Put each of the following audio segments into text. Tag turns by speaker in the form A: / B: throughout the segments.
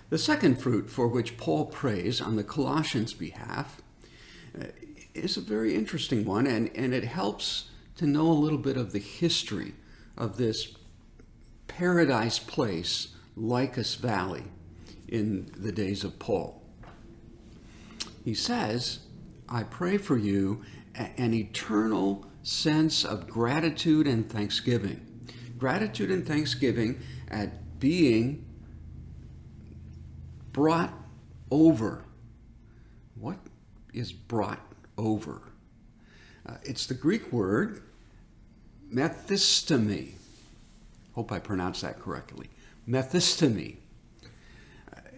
A: The second fruit for which Paul prays on the Colossians' behalf is a very interesting one, and it helps to know a little bit of the history of this paradise place, Lycus Valley, in the days of Paul. He says, I pray for you an eternal sense of gratitude and thanksgiving. Gratitude and thanksgiving at being brought over. What is brought over? It's the Greek word methystemi. Hope I pronounced that correctly. Methystemi.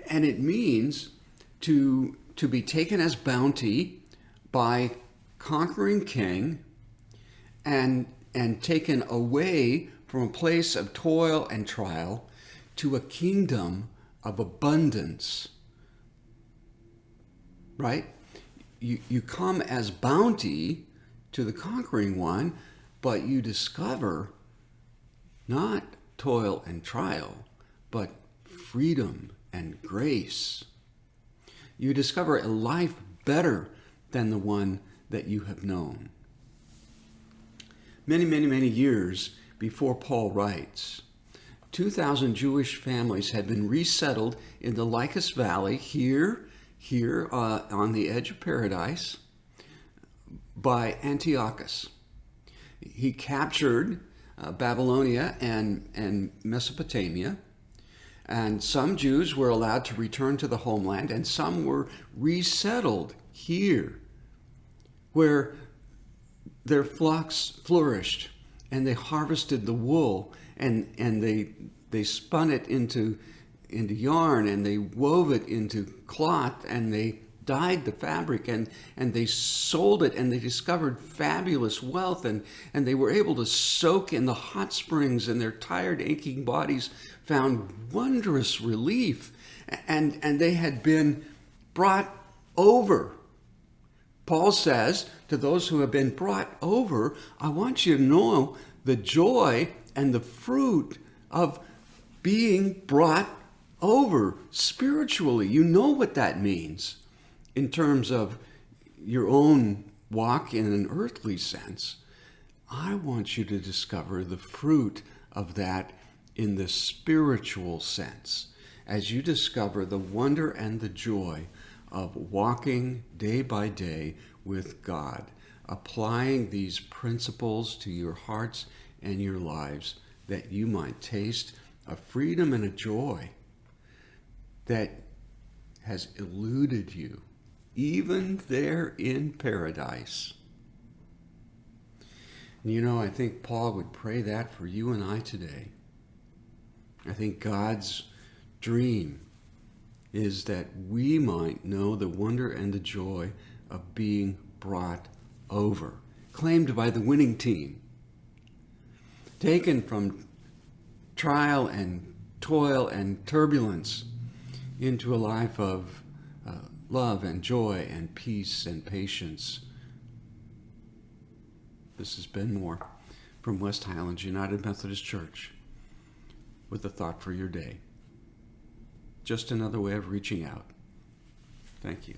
A: And it means to be taken as bounty by conquering king and taken away from a place of toil and trial to a kingdom of abundance. Right? You come as bounty to the conquering one, but you discover not toil and trial, but freedom and grace. You discover a life better than the one that you have known. Many, many, many years before Paul writes, 2,000 Jewish families had been resettled in the Lycus Valley here on the edge of paradise by Antiochus. He captured Babylonia and Mesopotamia, and some Jews were allowed to return to the homeland, and some were resettled here, where their flocks flourished, and they harvested the wool, and they spun it into yarn, and they wove it into cloth, and they dyed the fabric, and they sold it, and they discovered fabulous wealth, and they were able to soak in the hot springs, and their tired, aching bodies found wondrous relief, and they had been brought over. Paul says to those who have been brought over, I want you to know the joy and the fruit of being brought over spiritually. You know what that means in terms of your own walk in an earthly sense. I want you to discover the fruit of that in the spiritual sense, as you discover the wonder and the joy of walking day by day with God, applying these principles to your hearts and your lives, that you might taste a freedom and a joy that has eluded you, even there in paradise. And you know, I think Paul would pray that for you and I today. I think God's dream is that we might know the wonder and the joy of being brought over, claimed by the winning team, taken from trial and toil and turbulence into a life of love and joy and peace and patience. This has been more from West Highlands United Methodist Church with a thought for your day. Just another way of reaching out. Thank you.